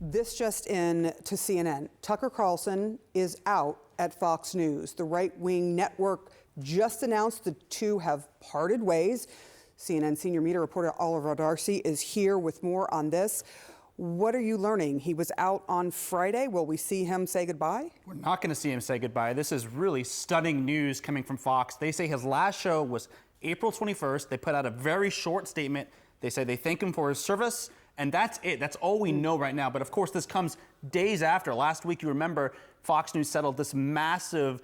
This just in to CNN. Tucker Carlson is out at Fox News. The right-wing network just announced the two have parted ways. CNN senior media reporter Oliver Darcy is here with more on this. What are you learning? He was out on Friday. Will we see him say goodbye? We're not going to see him say goodbye. This is really stunning news coming from Fox. They say his last show was April 21st. They put out a very short statement. They say they thank him for his service, and that's it. That's all we know right now. But of course, this comes days after. Last week, you remember, Fox News settled this massive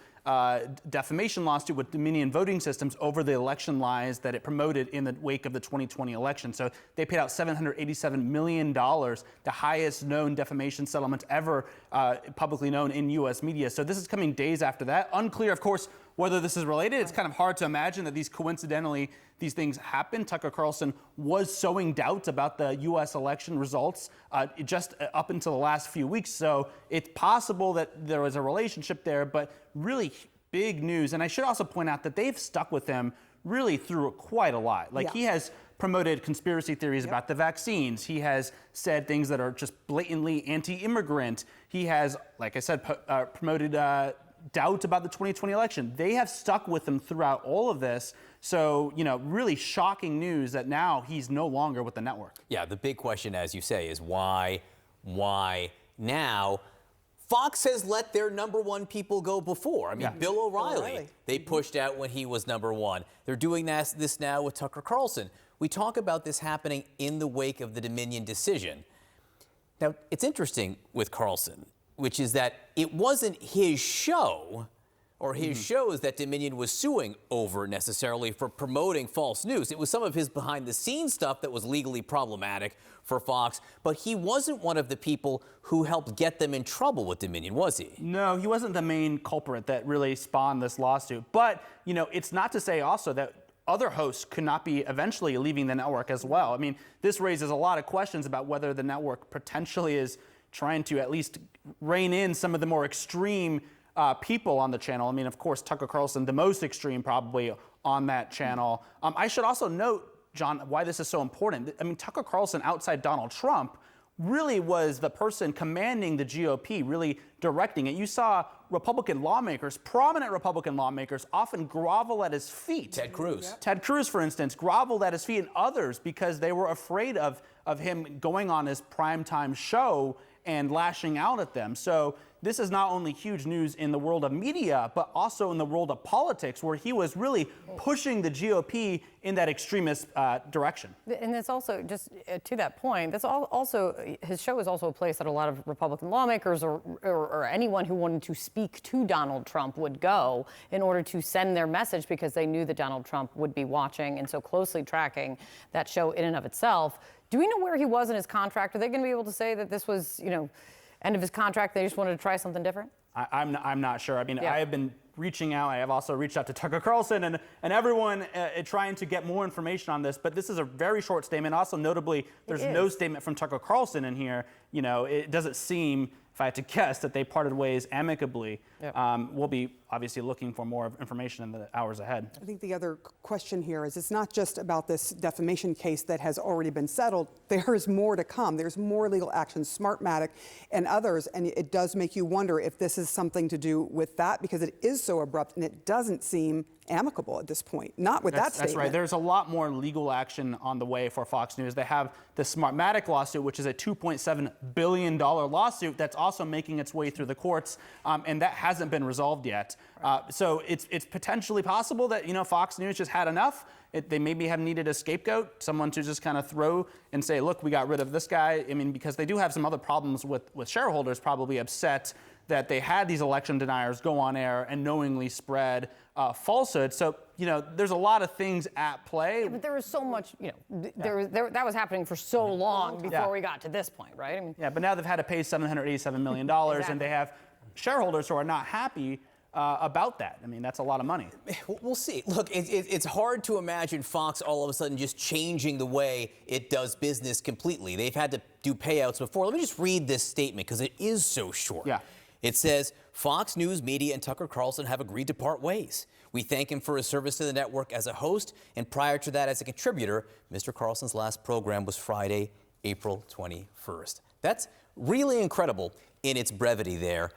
defamation lawsuit with Dominion Voting Systems over the election lies that it promoted in the wake of the 2020 election. So they paid out $787 million, the highest known defamation settlement ever publicly known in U.S. media. So this is coming days after that. Unclear, of course, whether this is related. It's kind of hard to imagine that these things happen. Tucker Carlson was sowing doubt about the U.S. election results just up until the last few weeks. So it's possible that there was a relationship there, but really big news. And I should also point out that they've stuck with him really through quite a lot. Like he has promoted conspiracy theories about the vaccines. He has said things that are just blatantly anti-immigrant. He has, like I said, promoted doubt about the 2020 election. They have stuck with him throughout all of this. So, you know, really shocking news that now he's no longer with the network. Yeah, the big question, as you say, is why now? Fox has let their number one people go before. I mean, Bill O'Reilly, they pushed out when he was number one. They're doing this now with Tucker Carlson. We talk about this happening in the wake of the Dominion decision. Now, it's interesting with Carlson, which is that it wasn't his show or his shows that Dominion was suing over necessarily for promoting false news. It was some of his behind-the-scenes stuff that was legally problematic for Fox, but he wasn't one of the people who helped get them in trouble with Dominion, was he? No, he wasn't the main culprit that really spawned this lawsuit. But, you know, it's not to say also that other hosts could not be eventually leaving the network as well. I mean, this raises a lot of questions about whether the network potentially is trying to at least rein in some of the more extreme people on the channel. I mean, of course, Tucker Carlson, the most extreme probably on that channel. I should also note, John, why this is so important. I mean, Tucker Carlson, outside Donald Trump, really was the person commanding the GOP, really directing it. You saw Republican lawmakers, prominent Republican lawmakers, often grovel at his feet. Ted Cruz. Ted Cruz, for instance, groveled at his feet, and others because they were afraid of him going on his primetime show and lashing out at them. So this is not only huge news in the world of media, but also in the world of politics, where he was really pushing the GOP in that extremist direction. And it's also, just to that point, that's also, his show is also a place that a lot of Republican lawmakers or anyone who wanted to speak to Donald Trump would go in order to send their message, because they knew that Donald Trump would be watching and so closely tracking that show in and of itself. Do we know where he was in his contract? Are they going to be able to say that this was, you know, end of his contract, they just wanted to try something different? I'm not sure. I mean, I have been reaching out. I have also reached out to Tucker Carlson and everyone trying to get more information on this. But this is a very short statement. Also, notably, there's no statement from Tucker Carlson in here. You know, it doesn't seem, if I had to guess, that they parted ways amicably. We'll be obviously looking for more information in the hours ahead. I think the other question here is it's not just about this defamation case that has already been settled. There is more to come. There's more legal action, Smartmatic and others, and it does make you wonder if this is something to do with that, because it is so abrupt and it doesn't seem amicable at this point. Not with that statement. That's right. There's a lot more legal action on the way for Fox News. They have the Smartmatic lawsuit, which is a $2.7 billion lawsuit that's also making its way through the courts, and that hasn't been resolved yet. So it's potentially possible that, you know, Fox News just had enough. They maybe have needed a scapegoat, someone to just kind of throw and say, look, we got rid of this guy. I mean, because they do have some other problems with shareholders probably upset that they had these election deniers go on air and knowingly spread falsehoods. So, you know, there's a lot of things at play. Yeah, but there was so much, you know, that was happening for so long before we got to this point, right? I mean, but now they've had to pay $787 million, and they have shareholders who are not happy about that. I mean, that's a lot of money. We'll see. Look, it's hard to imagine Fox all of a sudden just changing the way it does business completely. They've had to do payouts before. Let me just read this statement because it is so short. It says, Fox News Media and Tucker Carlson have agreed to part ways. We thank him for his service to the network as a host, and prior to that as a contributor. Mr. Carlson's last program was Friday, April 21st. That's really incredible in its brevity there.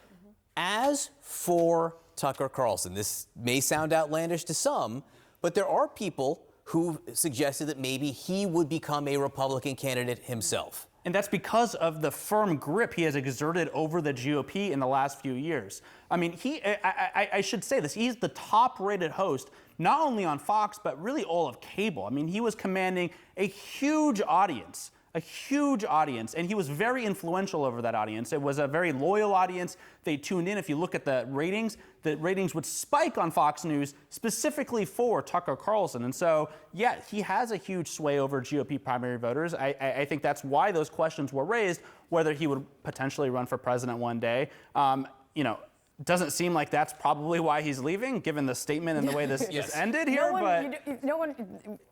As for Tucker Carlson, this may sound outlandish to some, but there are people who suggested that maybe he would become a Republican candidate himself. And that's because of the firm grip he has exerted over the GOP in the last few years. I mean, I should say this, he's the top-rated host, not only on Fox, but really all of cable. I mean, he was commanding a huge audience, and he was very influential over that audience. It was a very loyal audience. They tuned in. If you look at the ratings would spike on Fox News specifically for Tucker Carlson. And so, yeah, he has a huge sway over GOP primary voters. I think that's why those questions were raised, whether he would potentially run for president one day. You know, doesn't seem like that's probably why he's leaving, given the statement and the way this ended here.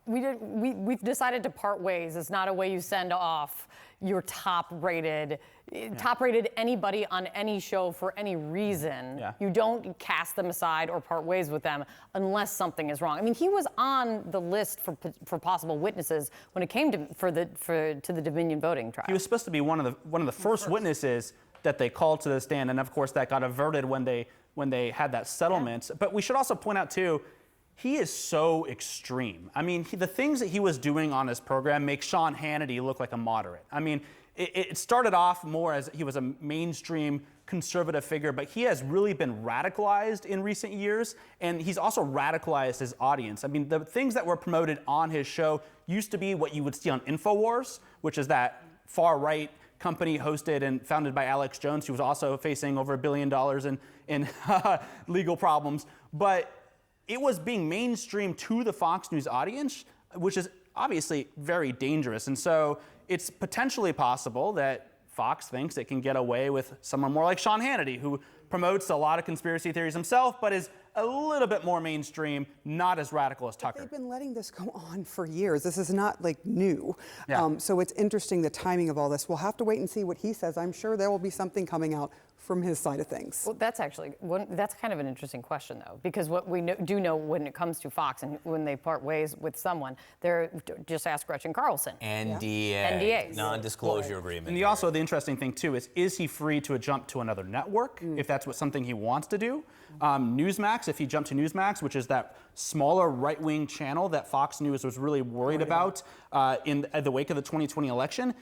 We've decided to part ways. It's not a way you send off your top-rated anybody on any show for any reason. Yeah. You don't cast them aside or part ways with them unless something is wrong. I mean, he was on the list for possible witnesses when it came to the Dominion voting trial. He was supposed to be one of the first witnesses that they called to the stand, and of course that got averted when they had that settlement. Yeah. But we should also point out too, he is so extreme. I mean, the things that he was doing on his program make Sean Hannity look like a moderate. I mean, it started off more as he was a mainstream conservative figure, but he has really been radicalized in recent years, and he's also radicalized his audience. I mean, the things that were promoted on his show used to be what you would see on InfoWars, which is that far-right company hosted and founded by Alex Jones, who was also facing over $1 billion in legal problems. But it was being mainstreamed to the Fox News audience, which is obviously very dangerous. And so it's potentially possible that Fox thinks it can get away with someone more like Sean Hannity, who promotes a lot of conspiracy theories himself, but is a little bit more mainstream, not as radical as Tucker. They've been letting this go on for years. This is not like new. Yeah. So it's interesting, the timing of all this. We'll have to wait and see what he says. I'm sure there will be something coming out from his side of things. Well, that's kind of an interesting question, though, because what we do know when it comes to Fox and when they part ways with someone, just ask Gretchen Carlson. NDAs. Non-disclosure agreement. And also the interesting thing, too, is he free to jump to another network if that's something he wants to do? Newsmax, if he jumped to Newsmax, which is that smaller right-wing channel that Fox News was really worried about in the wake of the 2020 election,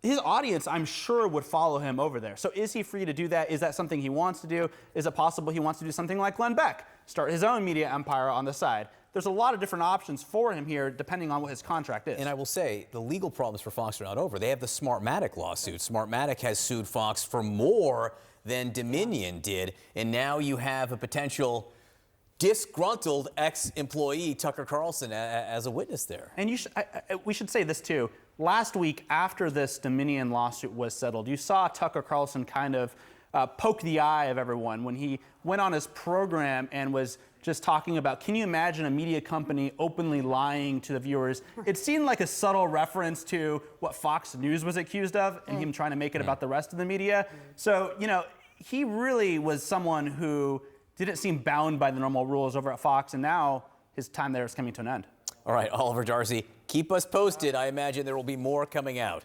his audience, I'm sure, would follow him over there. So is he free to do that? Is that something he wants to do? Is it possible he wants to do something like Glenn Beck, start his own media empire on the side? There's a lot of different options for him here, depending on what his contract is. And I will say, the legal problems for Fox are not over. They have the Smartmatic lawsuit. Smartmatic has sued Fox for more than Dominion did, and now you have a potential disgruntled ex-employee, Tucker Carlson, as a witness there. And we should say this, too. Last week, after this Dominion lawsuit was settled, you saw Tucker Carlson kind of poke the eye of everyone when he went on his program and was just talking about, can you imagine a media company openly lying to the viewers? It seemed like a subtle reference to what Fox News was accused of and him trying to make it about the rest of the media. So, you know, he really was someone who didn't seem bound by the normal rules over at Fox, and now his time there is coming to an end. All right, Oliver Darcy, keep us posted. I imagine there will be more coming out.